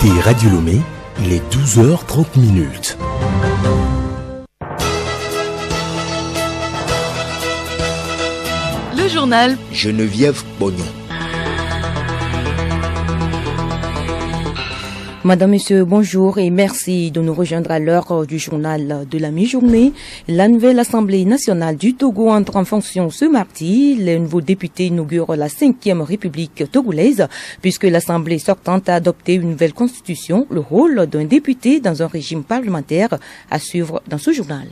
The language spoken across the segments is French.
écoutez Radio Lomé, il est 12h30. Le journal Geneviève Bognon. Madame, Monsieur, bonjour et merci de nous rejoindre à l'heure du journal de la mi-journée. La nouvelle Assemblée nationale du Togo entre en fonction ce mardi. Les nouveaux députés inaugurent la 5e République togolaise puisque l'Assemblée sortante a adopté une nouvelle constitution. Le rôle d'un député dans un régime parlementaire à suivre dans ce journal.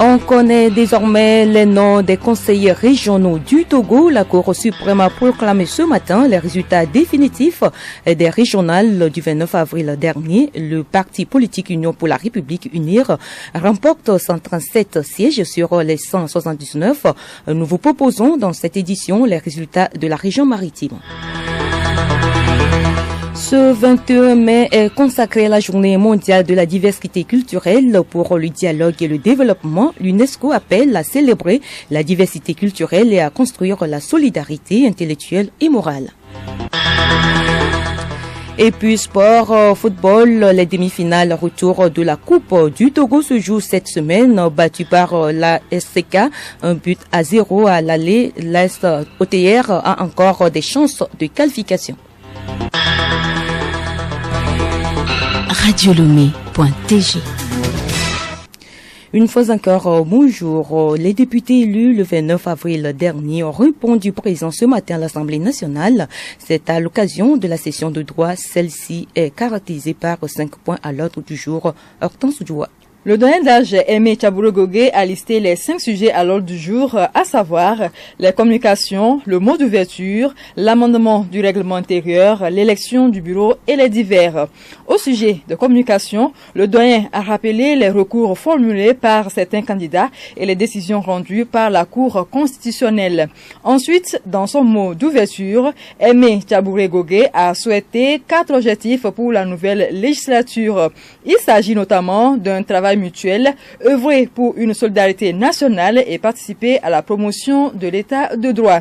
On connaît désormais les noms des conseillers régionaux du Togo. La Cour suprême a proclamé ce matin les résultats définitifs des régionales du 29 avril dernier. Le parti politique Union pour la République UNIR remporte 137 sièges sur les 179. Nous vous proposons dans cette édition les résultats de la région maritime. Ce 21 mai est consacré à la Journée mondiale de la diversité culturelle. Pour le dialogue et le développement, l'UNESCO appelle à célébrer la diversité culturelle et à construire la solidarité intellectuelle et morale. Et puis sport, football, les demi-finales retour de la Coupe du Togo se jouent cette semaine, battu par la SCK, 1-0 à l'aller. L'AS OTR a encore des chances de qualification. radiolomé.tg. Une fois encore, bonjour. Les députés élus le 29 avril dernier ont répondu présent ce matin à l'Assemblée nationale. C'est à l'occasion de la session de droit. Celle-ci est caractérisée par 5 points à l'ordre du jour. Hortense Djoua. Le doyen d'âge Aimé Tchabouré-Gogué a listé les 5 sujets à l'ordre du jour, à savoir les communications, le mot d'ouverture, l'amendement du règlement intérieur, l'élection du bureau et les divers. Au sujet de communication, le doyen a rappelé les recours formulés par certains candidats et les décisions rendues par la Cour constitutionnelle. Ensuite, dans son mot d'ouverture, Aimé Tchabouré-Gogué a souhaité 4 objectifs pour la nouvelle législature. Il s'agit notamment d'un travail mutuel, œuvrer pour une solidarité nationale et participer à la promotion de l'état de droit.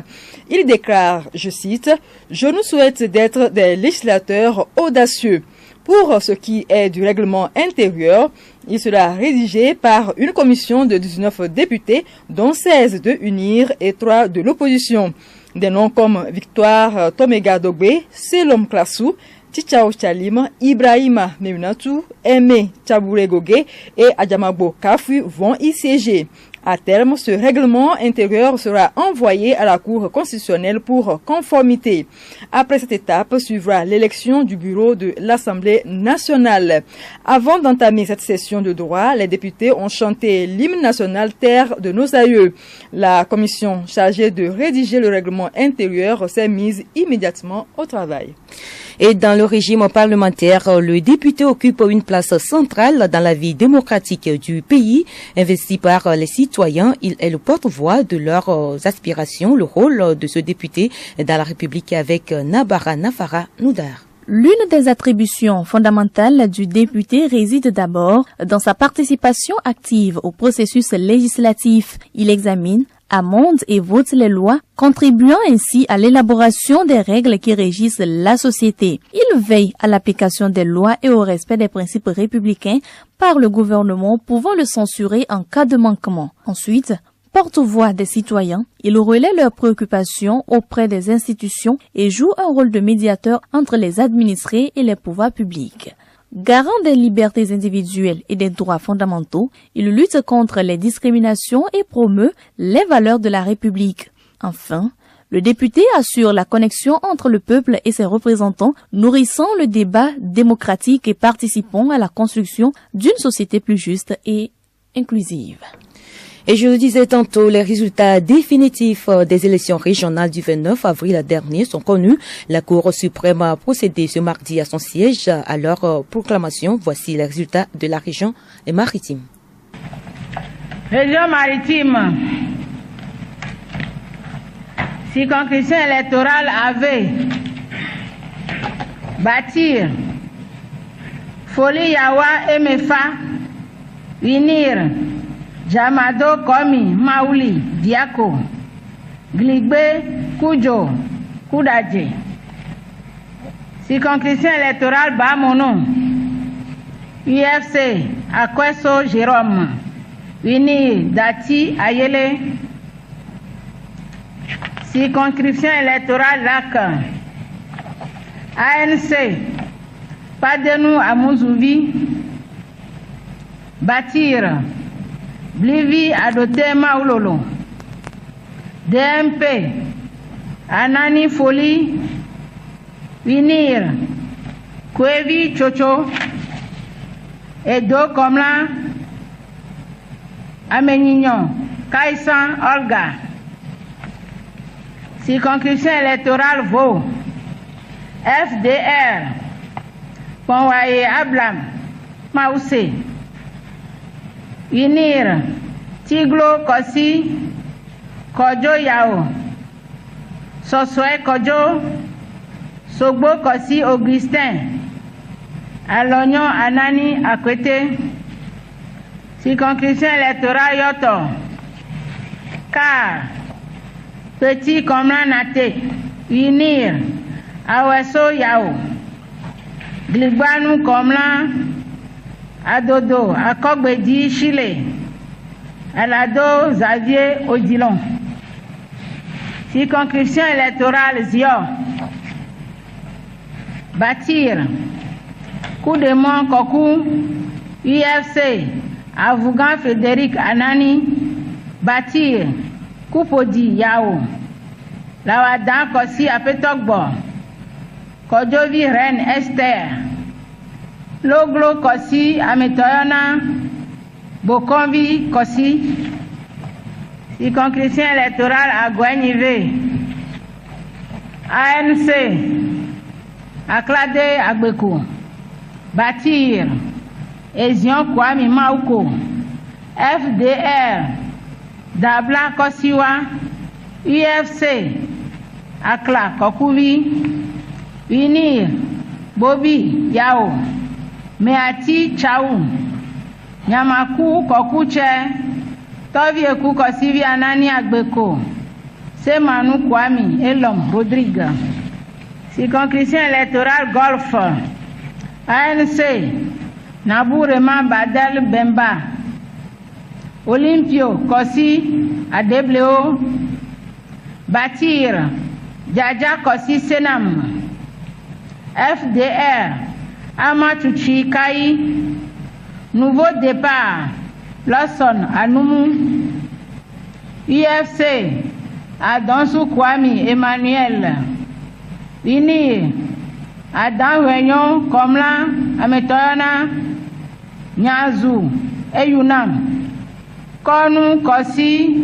Il déclare, je cite, « Je nous souhaite d'être des législateurs audacieux. » Pour ce qui est du règlement intérieur, il sera rédigé par une commission de 19 députés, dont 16 de UNIR et 3 de l'opposition. Des noms comme Victoire Tomega Dogbe, Selom Klassou, Tchao Chalim, Ibrahima Meminatou, Aimé Tchabouré-Gogué et Adjamabo Kafu vont y siéger. À terme, ce règlement intérieur sera envoyé à la Cour constitutionnelle pour conformité. Après cette étape, suivra l'élection du bureau de l'Assemblée nationale. Avant d'entamer cette session de droit, les députés ont chanté l'hymne national Terre de nos aïeux. La commission chargée de rédiger le règlement intérieur s'est mise immédiatement au travail. Et dans le régime parlementaire, le député occupe une place centrale dans la vie démocratique du pays. Investi par les citoyens, il est le porte-voix de leurs aspirations. Le rôle de ce député dans la République avec Nabara Nafara Noudar. L'une des attributions fondamentales du député réside d'abord dans sa participation active au processus législatif. Il examine, amende et vote les lois, contribuant ainsi à l'élaboration des règles qui régissent la société. Il veille à l'application des lois et au respect des principes républicains par le gouvernement, pouvant le censurer en cas de manquement. Ensuite, porte-voix des citoyens, il relaie leurs préoccupations auprès des institutions et joue un rôle de médiateur entre les administrés et les pouvoirs publics. Garant des libertés individuelles et des droits fondamentaux, il lutte contre les discriminations et promeut les valeurs de la République. Enfin, le député assure la connexion entre le peuple et ses représentants, nourrissant le débat démocratique et participant à la construction d'une société plus juste et inclusive. Et je le disais tantôt, les résultats définitifs des élections régionales du 29 avril dernier sont connus. La Cour suprême a procédé ce mardi à son siège à leur proclamation. Voici les résultats de la région maritime. Région maritime. Circonscription électorale avait Bâtir, Folie Yawa Emefa, Unir, Jamado Komi, Maouli, Diako, Gligbe, Kujo, Kudaje. Circonscription électorale Bamono. UFC Akweso Jérôme. Unir Dati Ayele. Circonscription électorale Lac. ANC Padenou Amouzouvi. Bâtir Blivi Adoté Maoulolo. DMP Anani Foli. Unir Kwevi Chocho. Edo Komla Amenignon Kaisan Olga. Circonscription électorale Vaux. FDR Ponwaye Ablam Maoussé. Unir Tiglo Kossi Kojo Yao. Soswe Kojo. Sogbo Kossi Augustin. Alognon Anani Akwete. Circonscription électorale Yoto. Car Petit Komla Nate. Unir Aweso Yao. Gligbanu Komla Adodo Akogbedi Chile. Alado Xavier Odilon. Circonscription électorale Zio. Bâtir Koudemon Kokou. UFC Avougan Frédéric Anani. Bâtir Koupodi Yao. Lawadan Kossi Apetokbo. Kodjovi Reine Esther. Loglo Kossi Ametoyona. Bokonvi Kossi. Circonscription électorale à Gouenivé. ANC Aklade Agbekou. Bâtir Ezion Kwame Maouko. FDR Dabla Kossiwa. UFC Akla Kokouvi. Unir Bobi Yao. Meati Chaou. Nyamaku Kokuche. Tovieku Kossivi Anani Agbeko. Semanu Kwame Elom Rodrigue. Circonscription électorale Golfe. ANC Nabourema Badel Bemba. Olympio Kossi Adebleo. Bâtir Djadja Kossi Senam. FDR Amatuchi Kai. Nouveau départ Lawson Anoumou. UFC Adonsou Kwame Emmanuel. Unir Adam Réunion Komla Ametoyona. Nyazu Eyunam. Konu Kossi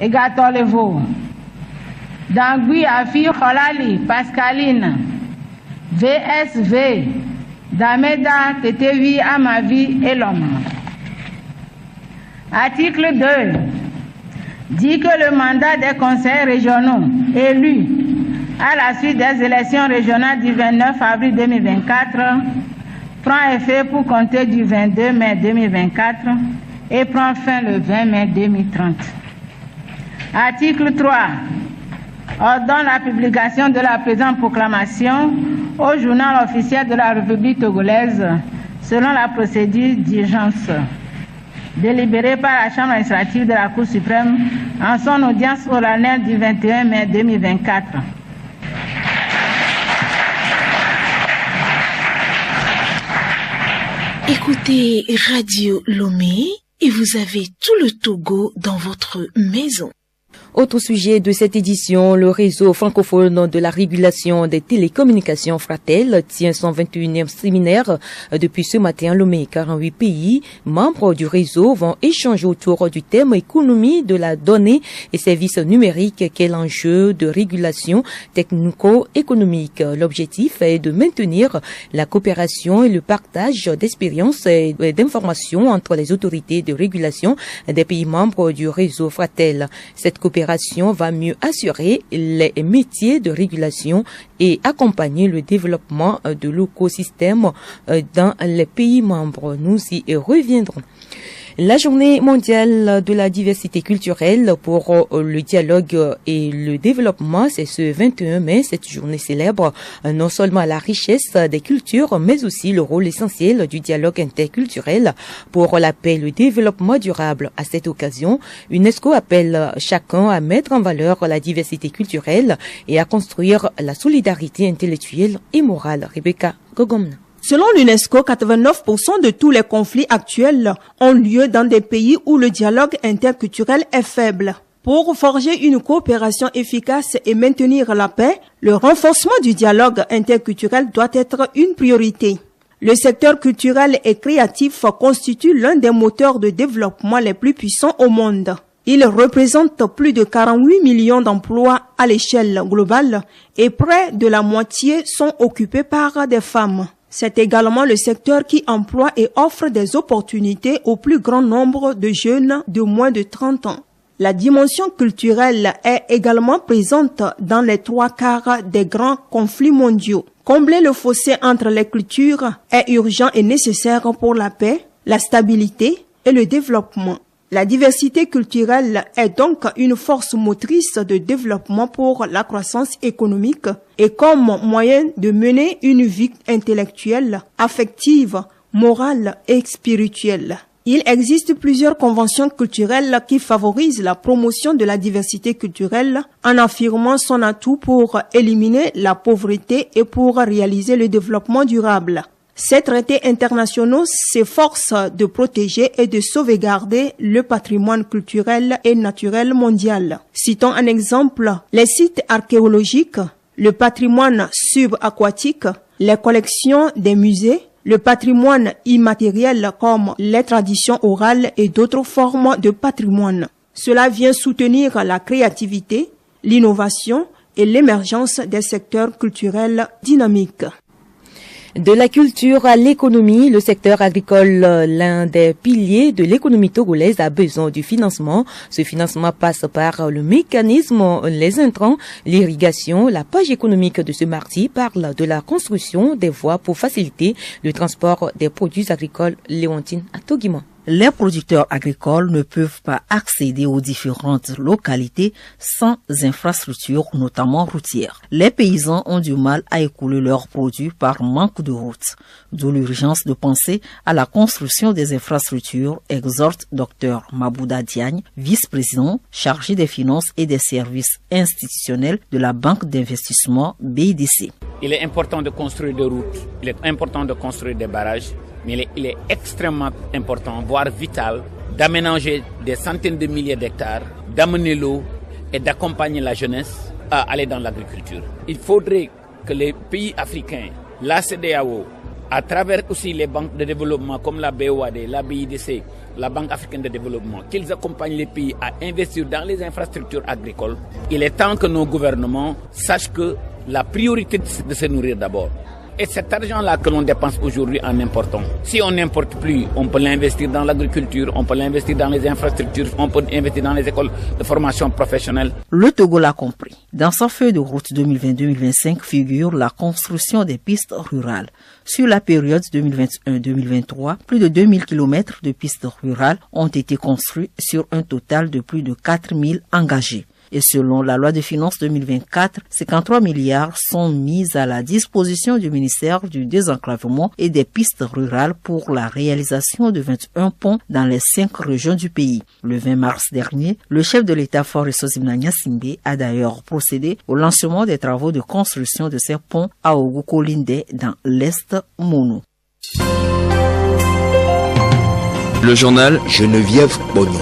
Egatolevo. Dangui Afi Kholali Pascaline. VSV Dameda Tetevi Amavi et l'homme. Article 2 dit que le mandat des conseils régionaux élus à la suite des élections régionales du 29 avril 2024 prend effet pour compter du 22 mai 2024 et prend fin le 20 mai 2030. Article 3 ordonne la publication de la présente proclamation au journal officiel de la République togolaise selon la procédure d'urgence délibérée par la Chambre administrative de la Cour suprême en son audience solennelle du 21 mai 2024. Écoutez Radio Lomé et vous avez tout le Togo dans votre maison. Autre sujet de cette édition, le réseau francophone de la régulation des télécommunications Fratel tient son 21e séminaire depuis ce matin à Lomé. 48 pays membres du réseau vont échanger autour du thème économie de la donnée et services numériques, quel enjeu de régulation technico-économique. L'objectif est de maintenir la coopération et le partage d'expériences et d'informations entre les autorités de régulation des pays membres du réseau Fratel. Cette coopération va mieux assurer les métiers de régulation et accompagner le développement de l'écosystème dans les pays membres. Nous y reviendrons. La journée mondiale de la diversité culturelle pour le dialogue et le développement, c'est ce 21 mai. Cette journée célèbre non seulement la richesse des cultures, mais aussi le rôle essentiel du dialogue interculturel pour la paix et le développement durable. À cette occasion, UNESCO appelle chacun à mettre en valeur la diversité culturelle et à construire la solidarité intellectuelle et morale. Rebecca Gogomna. Selon l'UNESCO, 89% de tous les conflits actuels ont lieu dans des pays où le dialogue interculturel est faible. Pour forger une coopération efficace et maintenir la paix, le renforcement du dialogue interculturel doit être une priorité. Le secteur culturel et créatif constitue l'un des moteurs de développement les plus puissants au monde. Il représente plus de 48 millions d'emplois à l'échelle globale et près de la moitié sont occupés par des femmes. C'est également le secteur qui emploie et offre des opportunités au plus grand nombre de jeunes de moins de 30 ans. La dimension culturelle est également présente dans les 3/4 des grands conflits mondiaux. Combler le fossé entre les cultures est urgent et nécessaire pour la paix, la stabilité et le développement. La diversité culturelle est donc une force motrice de développement pour la croissance économique et comme moyen de mener une vie intellectuelle, affective, morale et spirituelle. Il existe plusieurs conventions culturelles qui favorisent la promotion de la diversité culturelle en affirmant son atout pour éliminer la pauvreté et pour réaliser le développement durable. Ces traités internationaux s'efforcent de protéger et de sauvegarder le patrimoine culturel et naturel mondial. Citons un exemple, les sites archéologiques, le patrimoine subaquatique, les collections des musées, le patrimoine immatériel comme les traditions orales et d'autres formes de patrimoine. Cela vient soutenir la créativité, l'innovation et l'émergence des secteurs culturels dynamiques. De la culture à l'économie, le secteur agricole, l'un des piliers de l'économie togolaise, a besoin du financement. Ce financement passe par le mécanisme, les intrants, l'irrigation. La page économique de ce mardi parle de la construction des voies pour faciliter le transport des produits agricoles. Léontine Atogima. Les producteurs agricoles ne peuvent pas accéder aux différentes localités sans infrastructures, notamment routières. Les paysans ont du mal à écouler leurs produits par manque de routes. D'où l'urgence de penser à la construction des infrastructures, exhorte Dr Mabouda Diagne, vice-président chargé des finances et des services institutionnels de la Banque d'investissement BIDC. Il est important de construire des routes, il est important de construire des barrages, mais il est extrêmement important, voire vital, d'aménager des centaines de milliers d'hectares, d'amener l'eau et d'accompagner la jeunesse à aller dans l'agriculture. Il faudrait que les pays africains, la CEDEAO, à travers aussi les banques de développement comme la BOAD, la BIDC, la Banque africaine de développement, qu'ils accompagnent les pays à investir dans les infrastructures agricoles. Il est temps que nos gouvernements sachent que la priorité de se nourrir d'abord. Et cet argent-là que l'on dépense aujourd'hui en important, si on n'importe plus, on peut l'investir dans l'agriculture, on peut l'investir dans les infrastructures, on peut investir dans les écoles de formation professionnelle. Le Togo l'a compris. Dans sa feuille de route 2020-2025 figure la construction des pistes rurales. Sur la période 2021-2023, plus de 2000 km de pistes rurales ont été construits sur un total de plus de 4000 engagés. Et selon la loi de finances 2024, 53 milliards sont mis à la disposition du ministère du Désenclavement et des pistes rurales pour la réalisation de 21 ponts dans les 5 régions du pays. Le 20 mars dernier, le chef de l'État Faure Sozimna Simbe a d'ailleurs procédé au lancement des travaux de construction de ces ponts à Ogukolinde dans l'Est Mono. Le journal Geneviève Bonny.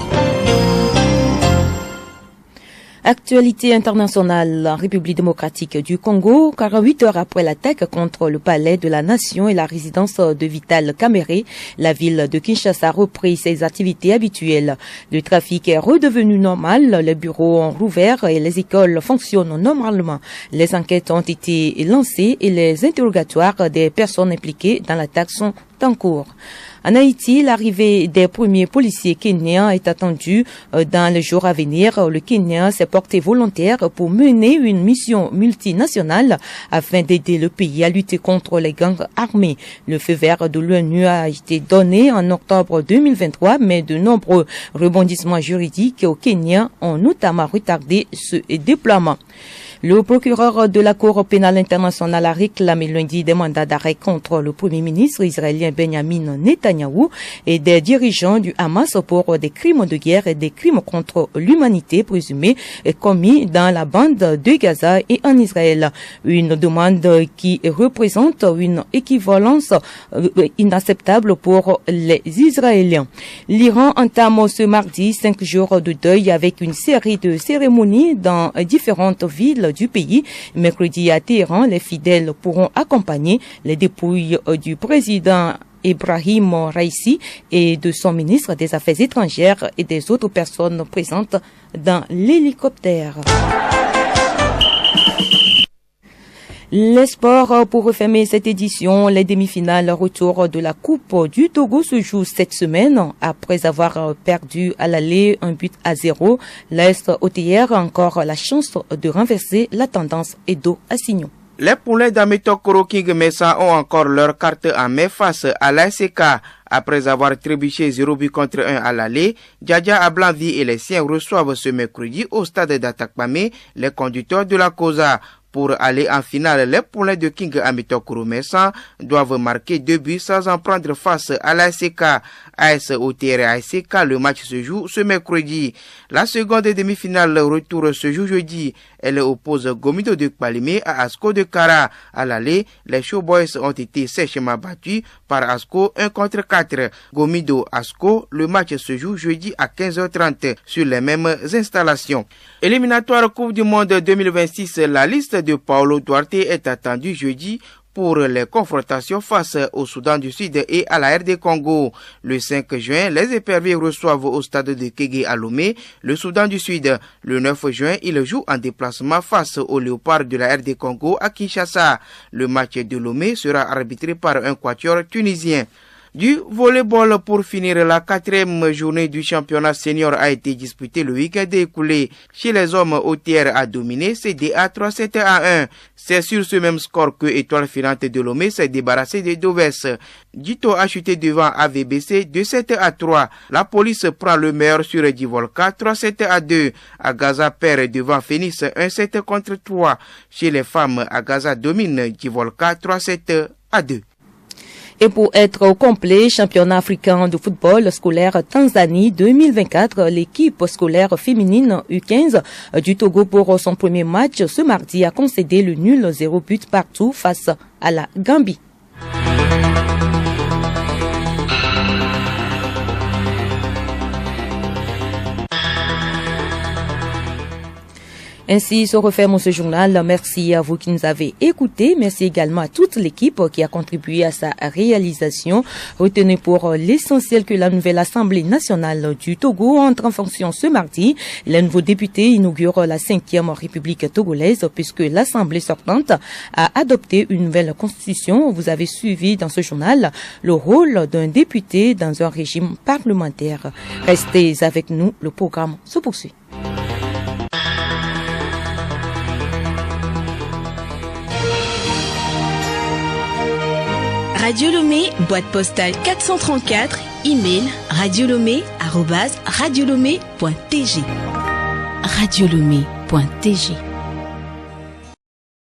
Actualité internationale en République démocratique du Congo, 48 heures après l'attaque contre le palais de la nation et la résidence de Vital Kamerhe, la ville de Kinshasa a repris ses activités habituelles. Le trafic est redevenu normal, les bureaux ont rouvert et les écoles fonctionnent normalement. Les enquêtes ont été lancées et les interrogatoires des personnes impliquées dans l'attaque sont en cours. En Haïti, l'arrivée des premiers policiers kenyans est attendue dans les jours à venir. Le Kenya s'est porté volontaire pour mener une mission multinationale afin d'aider le pays à lutter contre les gangs armés. Le feu vert de l'ONU a été donné en octobre 2023, mais de nombreux rebondissements juridiques au Kenya ont notamment retardé ce déploiement. Le procureur de la Cour pénale internationale a réclamé lundi des mandats d'arrêt contre le premier ministre israélien Benjamin Netanyahou et des dirigeants du Hamas pour des crimes de guerre et des crimes contre l'humanité présumés commis dans la bande de Gaza et en Israël. Une demande qui représente une équivalence inacceptable pour les Israéliens. L'Iran entame ce mardi 5 jours de deuil avec une série de cérémonies dans différentes villes du pays. Mercredi à Téhéran, les fidèles pourront accompagner les dépouilles du président Ibrahim Raïsi et de son ministre des Affaires étrangères et des autres personnes présentes dans l'hélicoptère. Les sports pour refermer cette édition, les demi-finales retour de la Coupe du Togo se jouent cette semaine. Après avoir perdu à l'aller 1-0, l'AS OTR a encore la chance de renverser la tendance Edo Assignon. Les poulets d'Ametokoro King Mesa ont encore leur carte en main face à l'ASK. Après avoir trébuché 0 but contre 1 à l'aller, Djadja Ablanvi et les siens reçoivent ce mercredi au stade d'Atakpamé les conducteurs de la Cosa. Pour aller en finale, les poulets de King Ametokoro Mesa doivent marquer 2 buts sans en prendre face à l'ASK. AS OTR et ASK, le match se joue ce mercredi. La seconde demi-finale retour se joue jeudi. Elle oppose Gomido de Kpalimé à Asko de Kara. À l'aller, les Showboys ont été sèchement battus par Asko 1-4. Gomido Asko, le match se joue jeudi à 15h30 sur les mêmes installations. Éliminatoire Coupe du Monde 2026, la liste de Paulo Duarte est attendue jeudi pour les confrontations face au Soudan du Sud et à la RD Congo. Le 5 juin, les éperviers reçoivent au stade de Kégué à Lomé le Soudan du Sud. Le 9 juin, ils jouent en déplacement face aux léopards de la RD Congo à Kinshasa. Le match de Lomé sera arbitré par un quatuor tunisien. Du volleyball pour finir, la 4e journée du championnat senior a été disputée le week-end écoulé. Chez les hommes, OTR a dominé CDA 3-7-1. C'est sur ce même score que Étoile Filante de Lomé s'est débarrassée de Doves. Dito a chuté devant AVBC 2-7-3. La police prend le meilleur sur Divolka 3-7-2. Agaza perd devant Phoenix 1-7-3. Chez les femmes, Agaza domine Divolka 3-7-2. Et pour être au complet, championnat africain de football scolaire Tanzanie 2024, l'équipe scolaire féminine U15 du Togo pour son premier match ce mardi a concédé le nul 0 but partout face à la Gambie. Ainsi se referme ce journal. Merci à vous qui nous avez écoutés. Merci également à toute l'équipe qui a contribué à sa réalisation. Retenez pour l'essentiel que la nouvelle Assemblée nationale du Togo entre en fonction ce mardi. Les nouveaux députés inaugurent la 5e République togolaise puisque l'Assemblée sortante a adopté une nouvelle constitution. Vous avez suivi dans ce journal le rôle d'un député dans un régime parlementaire. Restez avec nous, le programme se poursuit. Radio Lomé, boîte postale 434, email radiolomé@radiolomé.tg. Radiolomé.tg